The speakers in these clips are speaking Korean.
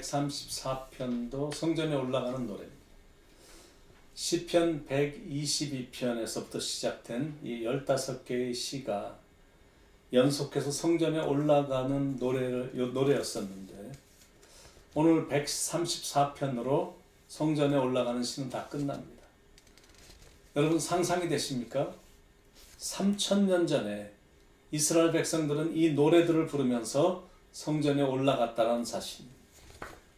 134편도 성전에 올라가는 노래입니다. 시편 122편에서부터 시작된 이 15개의 시가 연속해서 성전에 올라가는 노래였었는데 오늘 134편으로 성전에 올라가는 시는 다 끝납니다. 여러분 상상이 되십니까? 3000년 전에 이스라엘 백성들은 이 노래들을 부르면서 성전에 올라갔다는 사실,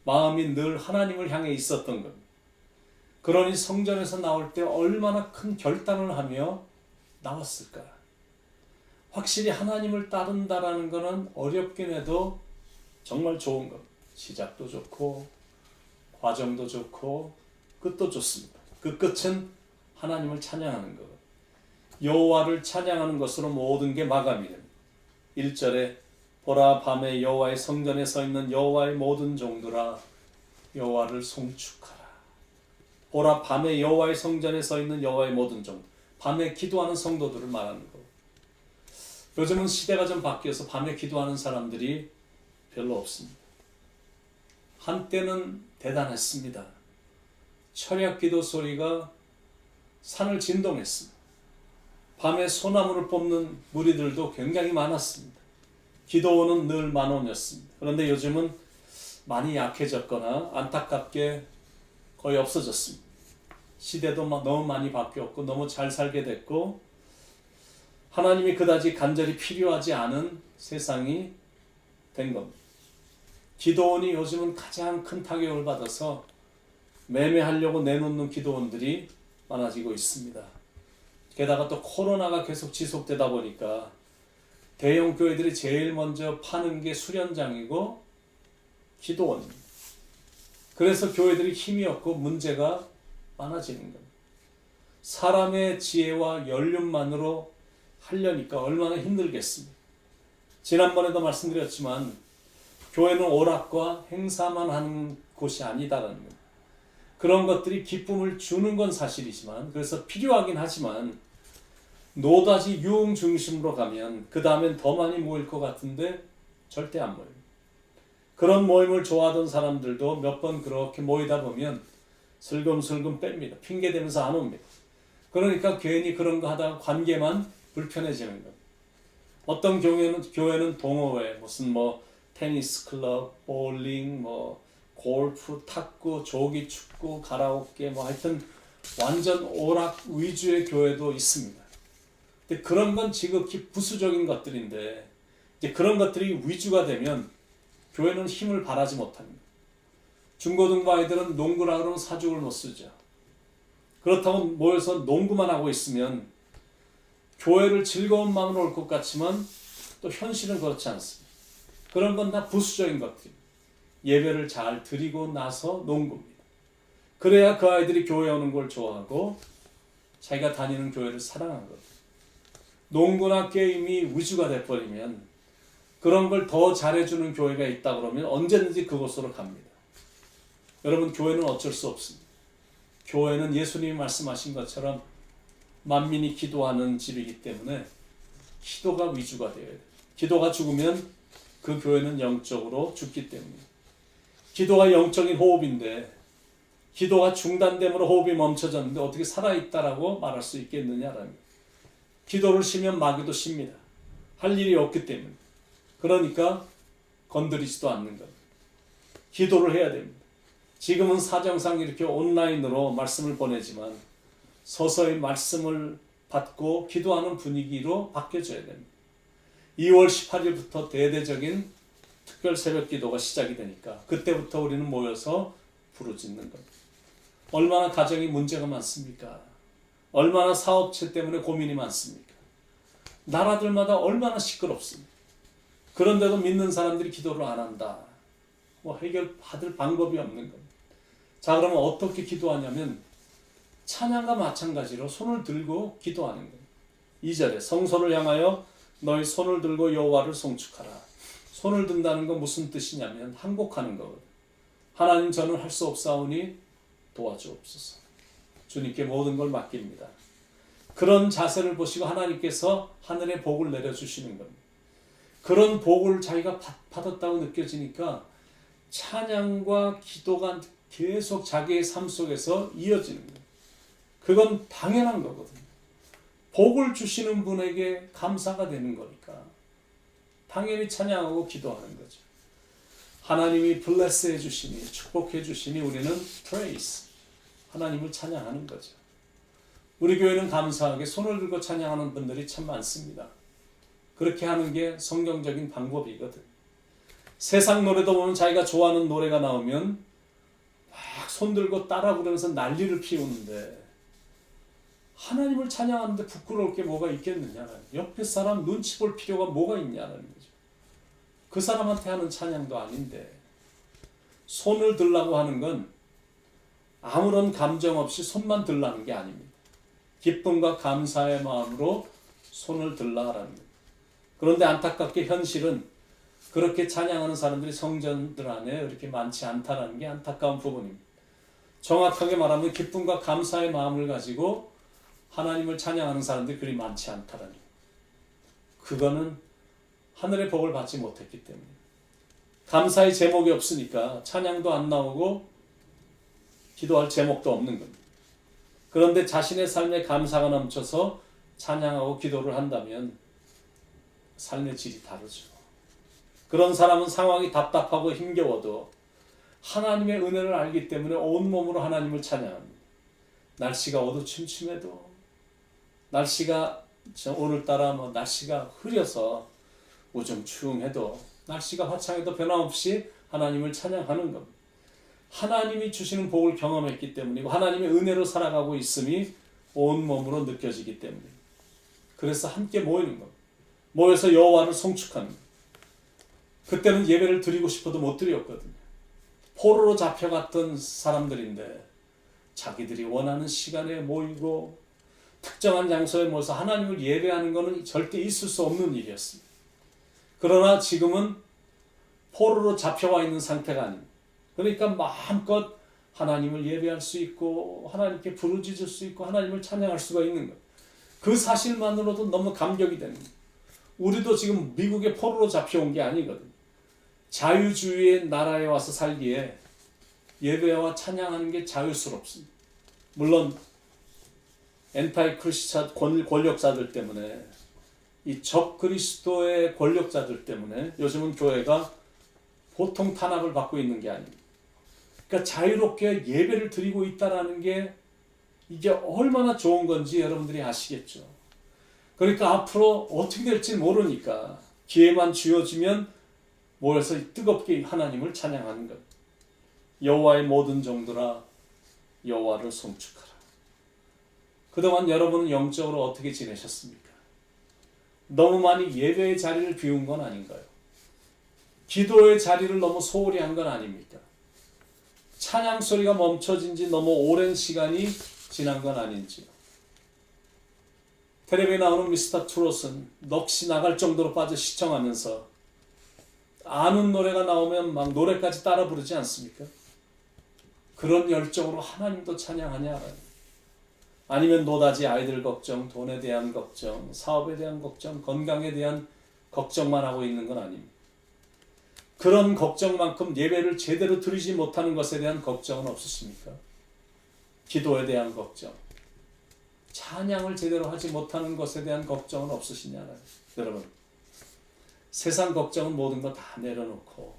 마음이 늘 하나님을 향해 있었던 겁니다. 그러니 성전에서 나올 때 얼마나 큰 결단을 하며 나왔을까? 확실히 하나님을 따른다라는 것은 어렵긴 해도 정말 좋은 것. 시작도 좋고 과정도 좋고 끝도 좋습니다. 그 끝은 하나님을 찬양하는 것. 여호와를 찬양하는 것으로 모든 게 마감이 됩니다. 1절에 보라 밤에 여호와의 성전에 서 있는 여호와의 모든 종들아 여호와를 송축하라. 보라 밤에 여호와의 성전에 서 있는 여호와의 모든 종. 밤에 기도하는 성도들을 말하는 거. 요즘은 시대가 좀 바뀌어서 밤에 기도하는 사람들이 별로 없습니다. 한때는 대단했습니다. 철야 기도 소리가 산을 진동했습니다. 밤에 소나무를 뽑는 무리들도 굉장히 많았습니다. 기도원은 늘 만원이었습니다. 그런데 요즘은 많이 약해졌거나 안타깝게 거의 없어졌습니다. 시대도 너무 많이 바뀌었고 너무 잘 살게 됐고 하나님이 그다지 간절히 필요하지 않은 세상이 된 겁니다. 기도원이 요즘은 가장 큰 타격을 받아서 매매하려고 내놓는 기도원들이 많아지고 있습니다. 게다가 또 코로나가 계속 지속되다 보니까 대형 교회들이 제일 먼저 파는 게 수련장이고 기도원입니다. 그래서 교회들이 힘이 없고 문제가 많아지는 겁니다. 사람의 지혜와 연륜만으로 하려니까 얼마나 힘들겠습니까? 지난번에도 말씀드렸지만 교회는 오락과 행사만 하는 곳이 아니다라는 겁니다. 그런 것들이 기쁨을 주는 건 사실이지만 그래서 필요하긴 하지만 노다지 유흥 중심으로 가면 그 다음엔 더 많이 모일 것 같은데 절대 안 모여요. 그런 모임을 좋아하던 사람들도 몇 번 그렇게 모이다 보면 슬금슬금 뺍니다. 핑계대면서 안 옵니다. 그러니까 괜히 그런 거 하다가 관계만 불편해지는 겁니다. 어떤 교회는 동호회, 무슨 테니스 클럽, 볼링, 골프, 탁구, 조기 축구, 가라오케 하여튼 완전 오락 위주의 교회도 있습니다. 근데 그런 건 지극히 부수적인 것들인데 이제 그런 것들이 위주가 되면 교회는 힘을 발하지 못합니다. 중고등부 아이들은 농구라 그러면 사죽을 못 쓰죠. 그렇다고 모여서 농구만 하고 있으면 교회를 즐거운 마음으로 올 것 같지만 또 현실은 그렇지 않습니다. 그런 건 다 부수적인 것들입니다. 예배를 잘 드리고 나서 농구입니다. 그래야 그 아이들이 교회 오는 걸 좋아하고 자기가 다니는 교회를 사랑하는 겁니다. 농구나 게임이 위주가 돼버리면 그런 걸 더 잘해주는 교회가 있다 그러면 언제든지 그곳으로 갑니다. 여러분 교회는 어쩔 수 없습니다. 교회는 예수님이 말씀하신 것처럼 만민이 기도하는 집이기 때문에 기도가 위주가 되어야 돼요. 기도가 죽으면 그 교회는 영적으로 죽기 때문입니다. 기도가 영적인 호흡인데 기도가 중단됨으로 호흡이 멈춰졌는데 어떻게 살아있다라고 말할 수 있겠느냐라는 기도를 쉬면 마귀도 쉽니다. 할 일이 없기 때문에. 그러니까 건드리지도 않는 겁니다. 기도를 해야 됩니다. 지금은 사정상 이렇게 온라인으로 말씀을 보내지만 서서히 말씀을 받고 기도하는 분위기로 바뀌어져야 됩니다. 2월 18일부터 대대적인 특별 새벽 기도가 시작이 되니까 그때부터 우리는 모여서 부르짖는 겁니다. 얼마나 가정이 문제가 많습니까? 얼마나 사업체 때문에 고민이 많습니까? 나라들마다 얼마나 시끄럽습니까? 그런데도 믿는 사람들이 기도를 안 한다. 해결받을 방법이 없는 겁니다. 자, 그러면 어떻게 기도하냐면 찬양과 마찬가지로 손을 들고 기도하는 겁니다. 2절에 성소를 향하여 너희 손을 들고 여호와를 송축하라. 손을 든다는 건 무슨 뜻이냐면 항복하는 거거든요. 하나님 저는 할 수 없사오니 도와주옵소서. 주님께 모든 걸 맡깁니다. 그런 자세를 보시고 하나님께서 하늘의 복을 내려주시는 겁니다. 그런 복을 자기가 받았다고 느껴지니까 찬양과 기도가 계속 자기의 삶 속에서 이어지는 거예요. 그건 당연한 거거든요. 복을 주시는 분에게 감사가 되는 거니까 당연히 찬양하고 기도하는 거죠. 하나님이 bless 해주시니, 축복해 주시니 우리는 praise, 하나님을 찬양하는 거죠. 우리 교회는 감사하게 손을 들고 찬양하는 분들이 참 많습니다. 그렇게 하는 게 성경적인 방법이거든. 세상 노래도 보면 자기가 좋아하는 노래가 나오면 막 손들고 따라 부르면서 난리를 피우는데 하나님을 찬양하는데 부끄러울 게 뭐가 있겠느냐. 옆에 사람 눈치 볼 필요가 뭐가 있냐는 거죠. 그 사람한테 하는 찬양도 아닌데 손을 들라고 하는 건 아무런 감정 없이 손만 들라는 게 아닙니다. 기쁨과 감사의 마음으로 손을 들라라는 거예요. 그런데 안타깝게 현실은 그렇게 찬양하는 사람들이 성전들 안에 이렇게 많지 않다는 게 안타까운 부분입니다. 정확하게 말하면 기쁨과 감사의 마음을 가지고 하나님을 찬양하는 사람들이 그리 많지 않다는 거예요. 그거는 하늘의 복을 받지 못했기 때문에 감사의 제목이 없으니까 찬양도 안 나오고 기도할 제목도 없는 겁니다. 그런데 자신의 삶에 감사가 넘쳐서 찬양하고 기도를 한다면 삶의 질이 다르죠. 그런 사람은 상황이 답답하고 힘겨워도 하나님의 은혜를 알기 때문에 온몸으로 하나님을 찬양합니다. 날씨가 어두침침해도 날씨가 오늘따라 날씨가 흐려서 우중충해도 날씨가 화창해도 변함없이 하나님을 찬양하는 겁니다. 하나님이 주시는 복을 경험했기 때문이고 하나님의 은혜로 살아가고 있음이 온몸으로 느껴지기 때문입니다. 그래서 함께 모이는 겁니다. 모여서 여호와를 송축하는 겁니다. 그때는 예배를 드리고 싶어도 못 드렸거든요. 포로로 잡혀갔던 사람들인데 자기들이 원하는 시간에 모이고 특정한 장소에 모여서 하나님을 예배하는 것은 절대 있을 수 없는 일이었습니다. 그러나 지금은 포로로 잡혀와 있는 상태가 아닙니다. 그러니까 마음껏 하나님을 예배할 수 있고 하나님께 부르짖을 수 있고 하나님을 찬양할 수가 있는 것. 그 사실만으로도 너무 감격이 되는 거예요. 우리도 지금 미국에 포로로 잡혀온 게 아니거든요. 자유주의의 나라에 와서 살기에 예배와 찬양하는 게 자유스럽습니다. 물론 엔타이 크리스찬 권력자들 때문에 이 적그리스도의 권력자들 때문에 요즘은 교회가 보통 탄압을 받고 있는 게 아닙니다. 그러니까 자유롭게 예배를 드리고 있다는 게 이게 얼마나 좋은 건지 여러분들이 아시겠죠. 그러니까 앞으로 어떻게 될지 모르니까 기회만 주어지면 모여서 뜨겁게 하나님을 찬양하는 것. 여호와의 모든 종들아 여호와를 송축하라. 그동안 여러분은 영적으로 어떻게 지내셨습니까? 너무 많이 예배의 자리를 비운 건 아닌가요? 기도의 자리를 너무 소홀히 한 건 아닙니까? 찬양 소리가 멈춰진 지 너무 오랜 시간이 지난 건 아닌지요? 텔레비에 나오는 미스터 트롯은 넋이 나갈 정도로 빠져 시청하면서 아는 노래가 나오면 막 노래까지 따라 부르지 않습니까? 그런 열정으로 하나님도 찬양하냐? 아니면 노다지 아이들 걱정, 돈에 대한 걱정, 사업에 대한 걱정, 건강에 대한 걱정만 하고 있는 건 아닙니다. 그런 걱정만큼 예배를 제대로 드리지 못하는 것에 대한 걱정은 없으십니까? 기도에 대한 걱정, 찬양을 제대로 하지 못하는 것에 대한 걱정은 없으시냐고요. 여러분, 세상 걱정은 모든 거 다 내려놓고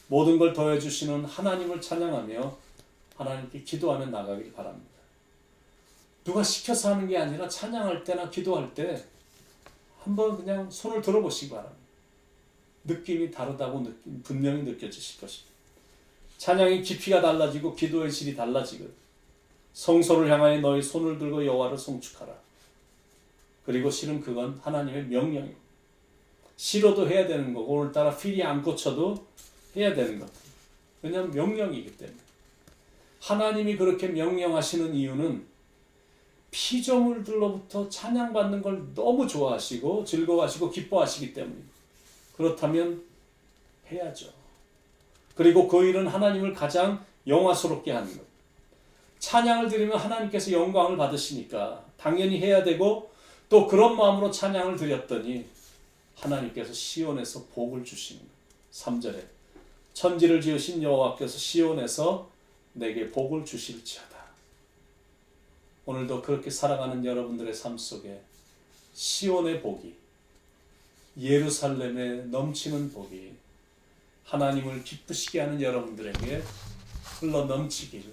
모든 걸 더해주시는 하나님을 찬양하며 하나님께 기도하며 나가길 바랍니다. 누가 시켜서 하는 게 아니라 찬양할 때나 기도할 때 한번 그냥 손을 들어보시기 바랍니다. 느낌이 다르다고 분명히 느껴지실 것입니다. 찬양의 깊이가 달라지고 기도의 질이 달라지거든. 성소를 향하여 너희 손을 들고 여호와를 송축하라. 그리고 실은 그건 하나님의 명령이고 싫어도 해야 되는 거고 오늘따라 필이 안 꽂혀도 해야 되는 것. 왜냐하면 명령이기 때문에. 하나님이 그렇게 명령하시는 이유는 피조물들로부터 찬양받는 걸 너무 좋아하시고 즐거워하시고 기뻐하시기 때문입니다. 그렇다면 해야죠. 그리고 그 일은 하나님을 가장 영화스럽게 하는 것. 찬양을 드리면 하나님께서 영광을 받으시니까 당연히 해야 되고 또 그런 마음으로 찬양을 드렸더니 하나님께서 시온에서 복을 주시는 것. 3절에 천지를 지으신 여호와께서 시온에서 내게 복을 주실지어다. 오늘도 그렇게 살아가는 여러분들의 삶 속에 시온의 복이, 예루살렘에 넘치는 복이 하나님을 기쁘시게 하는 여러분들에게 흘러 넘치길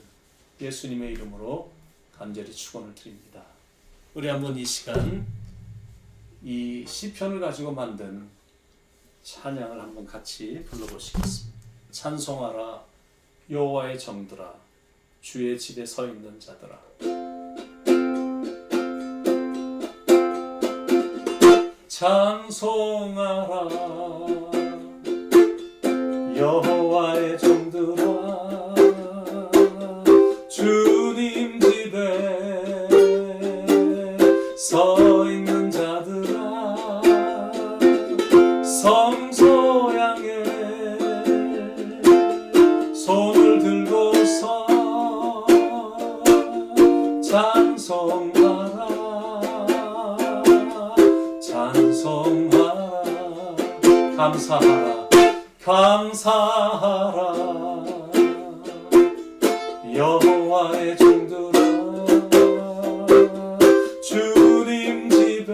예수님의 이름으로 간절히 축원을 드립니다. 우리 한번 이 시간 이 시편을 가지고 만든 찬양을 한번 같이 불러보시겠습니다. 찬송하라 여호와의 정들아, 주의 집에 서 있는 자들아. 찬송하라 여호와의 정들아, 주님 집에 서 있는 자들아. 성소 향해 손을 들고서 찬송하라, 찬송하라. 감사하라, 감사하라 여호와의 종들아, 주님 집에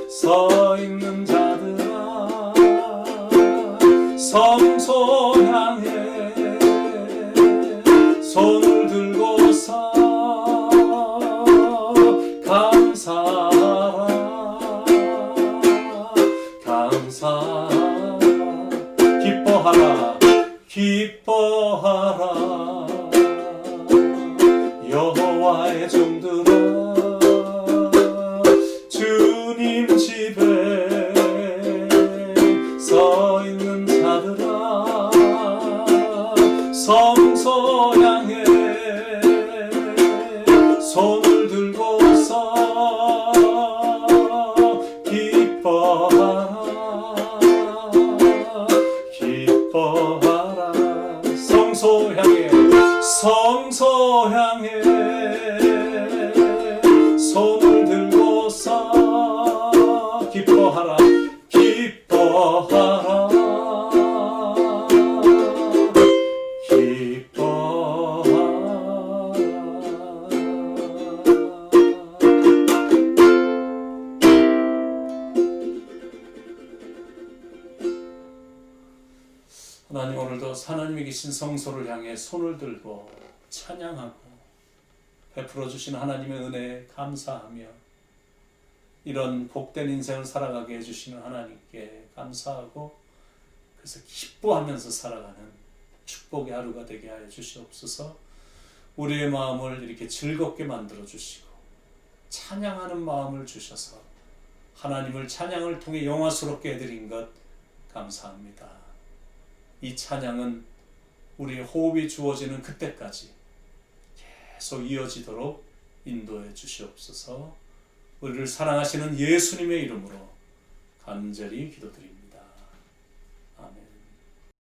서 있는 자들아. 성소 향해 손을 들고서 감사하라, 감사하라. 기뻐하라, 기뻐하라 여호와의 종들아, 주님 집에 서 있는 자들아. 성소 향해 손을 들고서 기뻐하라, 기뻐하라. 성소 향해, 성소 향해 손을 들고서 기뻐하라, 기뻐하라, 기뻐하라. 하나님, 오늘도 하나님이 계신 성소를 향해 손을 들고 찬양하고 베풀어 주신 하나님의 은혜에 감사하며 이런 복된 인생을 살아가게 해주시는 하나님께 감사하고, 그래서 기뻐하면서 살아가는 축복의 하루가 되게 하여 주시옵소서. 우리의 마음을 이렇게 즐겁게 만들어 주시고 찬양하는 마음을 주셔서 하나님을 찬양을 통해 영화스럽게 해드린 것 감사합니다. 이 찬양은 우리의 호흡이 주어지는 그때까지 계속 이어지도록 인도해 주시옵소서. 우리를 사랑하시는 예수님의 이름으로 간절히 기도드립니다.